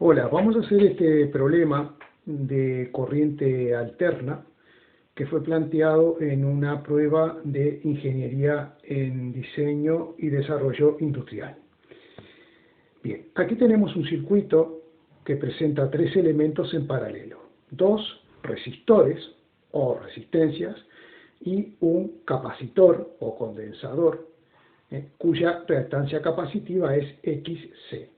Hola, vamos a hacer este problema de corriente alterna que fue planteado en una prueba de ingeniería en diseño y desarrollo industrial. Bien, aquí tenemos un circuito que presenta tres elementos en paralelo, dos resistores o resistencias y un capacitor o condensador, cuya reactancia capacitiva es XC.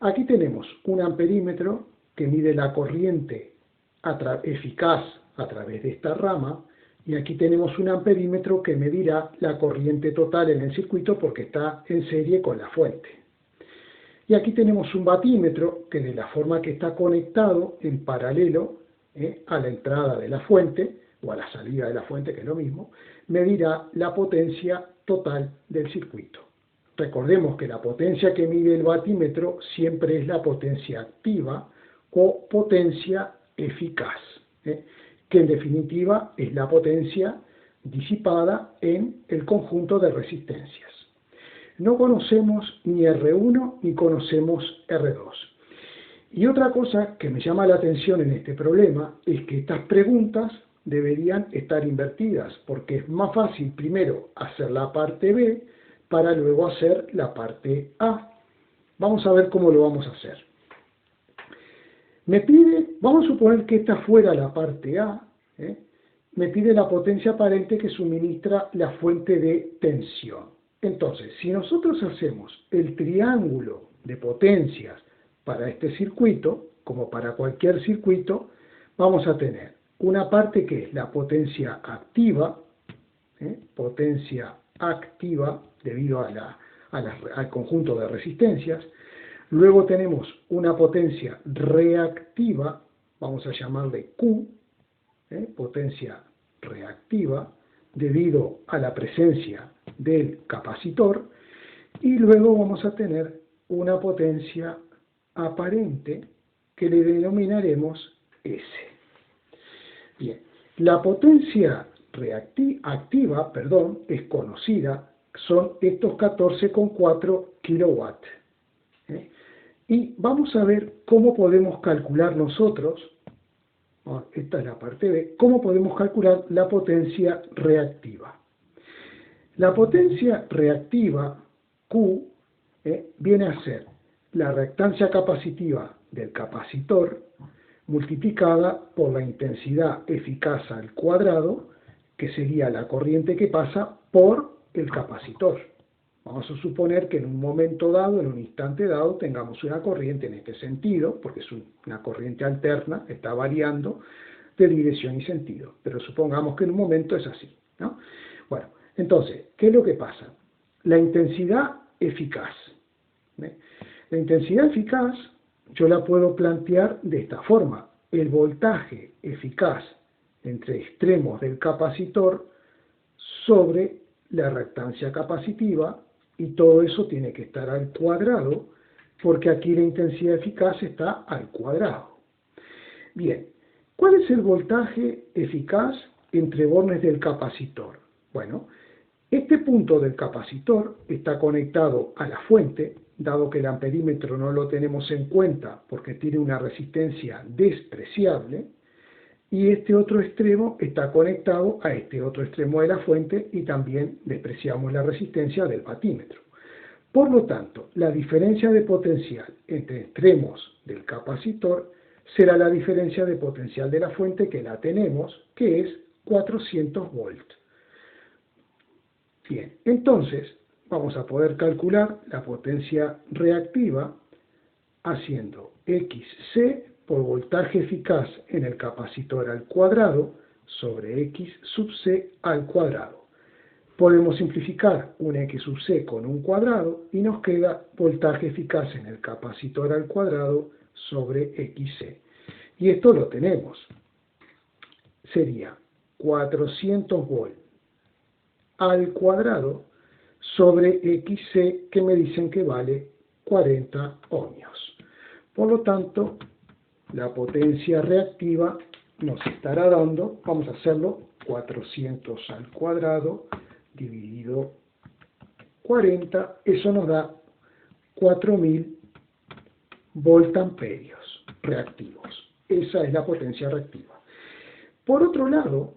Aquí tenemos un amperímetro que mide la corriente eficaz a través de esta rama, y aquí tenemos un amperímetro que medirá la corriente total en el circuito porque está en serie con la fuente. Y aquí tenemos un batímetro que, de la forma que está conectado en paralelo a la entrada de la fuente o a la salida de la fuente, que es lo mismo, medirá la potencia total del circuito. Recordemos que la potencia que mide el batímetro siempre es la potencia activa o potencia eficaz, que en definitiva es la potencia disipada en el conjunto de resistencias. No conocemos ni R1 ni conocemos R2. Y otra cosa que me llama la atención en este problema es que estas preguntas deberían estar invertidas, porque es más fácil primero hacer la parte B para luego hacer la parte A. Vamos a ver cómo lo vamos a hacer. Me pide, vamos a suponer que esta fuera la parte A, me pide la potencia aparente que suministra la fuente de tensión. Entonces, si nosotros hacemos el triángulo de potencias para este circuito, como para cualquier circuito, vamos a tener una parte que es la potencia activa, debido al conjunto de resistencias. Luego tenemos una potencia reactiva, vamos a llamarle Q, potencia reactiva, debido a la presencia del capacitor. Y luego vamos a tener una potencia aparente que le denominaremos S. Bien, la potencia activa, es conocida, son estos 14,4 kilowatts. Y vamos a ver cómo podemos calcular nosotros, esta es la parte B, cómo podemos calcular la potencia reactiva. La potencia reactiva, Q, viene a ser la reactancia capacitiva del capacitor multiplicada por la intensidad eficaz al cuadrado, que sería la corriente que pasa por el capacitor. Vamos a suponer que en un momento dado, en un instante dado, tengamos una corriente en este sentido, porque es una corriente alterna, está variando de dirección y sentido, pero supongamos que en un momento es así, ¿no? Bueno, entonces, ¿qué es lo que pasa? La intensidad eficaz. La intensidad eficaz yo la puedo plantear de esta forma: el voltaje eficaz entre extremos del capacitor sobre la reactancia capacitiva, y todo eso tiene que estar al cuadrado, porque aquí la intensidad eficaz está al cuadrado. Bien, ¿cuál es el voltaje eficaz entre bornes del capacitor? Bueno, este punto del capacitor está conectado a la fuente, dado que el amperímetro no lo tenemos en cuenta porque tiene una resistencia despreciable, y este otro extremo está conectado a este otro extremo de la fuente, y también despreciamos la resistencia del batímetro. Por lo tanto, la diferencia de potencial entre extremos del capacitor será la diferencia de potencial de la fuente, que la tenemos, que es 400 volts. Bien, entonces vamos a poder calcular la potencia reactiva haciendo XC por voltaje eficaz en el capacitor al cuadrado sobre X sub C al cuadrado. Podemos simplificar un X sub C con un cuadrado y nos queda voltaje eficaz en el capacitor al cuadrado sobre XC. Y esto lo tenemos. Sería 400 volts al cuadrado sobre XC, que me dicen que vale 40 ohmios. Por lo tanto, la potencia reactiva nos estará dando, vamos a hacerlo, 400 al cuadrado dividido 40, eso nos da 4000 voltamperios reactivos. Esa es la potencia reactiva. Por otro lado,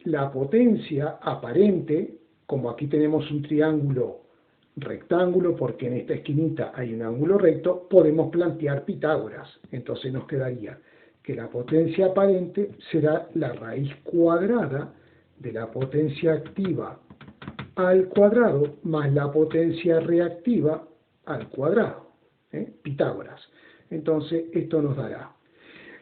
la potencia aparente, como aquí tenemos un triángulo rectángulo, porque en esta esquinita hay un ángulo recto, podemos plantear Pitágoras. Entonces nos quedaría que la potencia aparente será la raíz cuadrada de la potencia activa al cuadrado más la potencia reactiva al cuadrado. Pitágoras. Entonces esto nos dará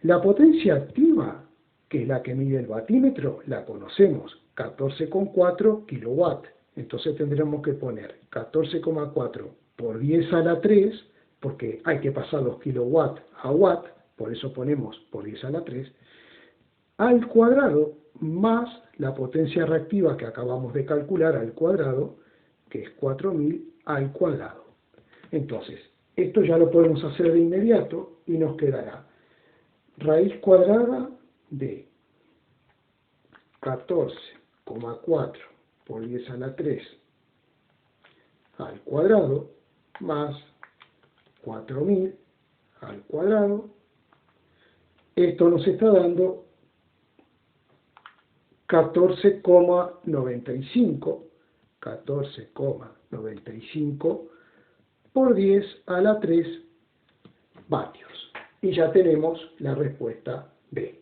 la potencia activa, que es la que mide el batímetro, la conocemos, 14,4 kilowatts. Entonces tendremos que poner 14,4 por 10 a la 3, porque hay que pasar los kilowatts a watt, por eso ponemos por 10 a la 3, al cuadrado más la potencia reactiva que acabamos de calcular al cuadrado, que es 4000 al cuadrado. Entonces, esto ya lo podemos hacer de inmediato y nos quedará raíz cuadrada de 14,4 por 10 a la 3 al cuadrado más 4000 al cuadrado. Esto nos está dando 14,95 por 10 a la 3 vatios. Y ya tenemos la respuesta B.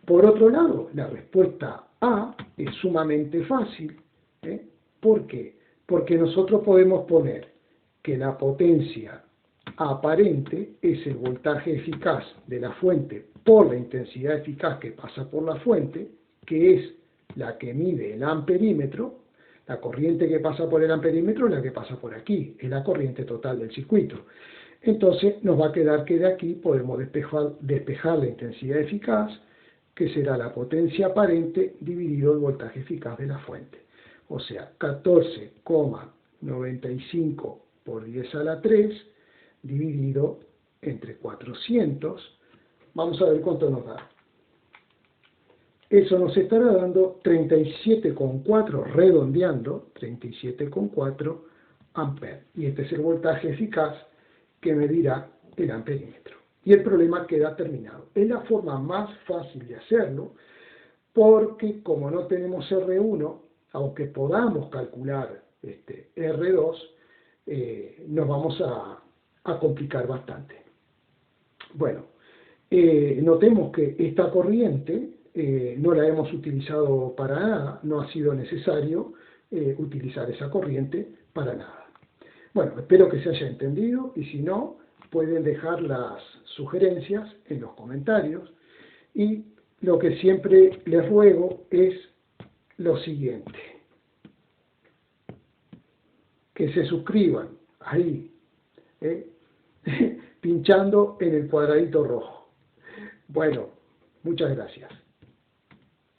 Por otro lado, la respuesta A es sumamente fácil. ¿Por qué? Porque nosotros podemos poner que la potencia aparente es el voltaje eficaz de la fuente por la intensidad eficaz que pasa por la fuente, que es la que mide el amperímetro. La corriente que pasa por el amperímetro es la que pasa por aquí, es la corriente total del circuito. Entonces nos va a quedar que de aquí podemos despejar la intensidad eficaz, que será la potencia aparente dividido el voltaje eficaz de la fuente. O sea, 14,95 por 10 a la 3 dividido entre 400. Vamos a ver cuánto nos da. Eso nos estará dando 37,4, redondeando, 37,4 amperes. Y este es el voltaje eficaz que medirá el amperímetro. Y el problema queda terminado. Es la forma más fácil de hacerlo, porque como no tenemos R1, aunque podamos calcular R2, nos vamos a complicar bastante. Bueno, notemos que esta corriente no la hemos utilizado para nada, no ha sido necesario utilizar esa corriente para nada. Bueno, espero que se haya entendido, y si no, pueden dejar las sugerencias en los comentarios, y lo que siempre les ruego es lo siguiente: que se suscriban ahí, pinchando en el cuadradito rojo. Bueno, muchas gracias.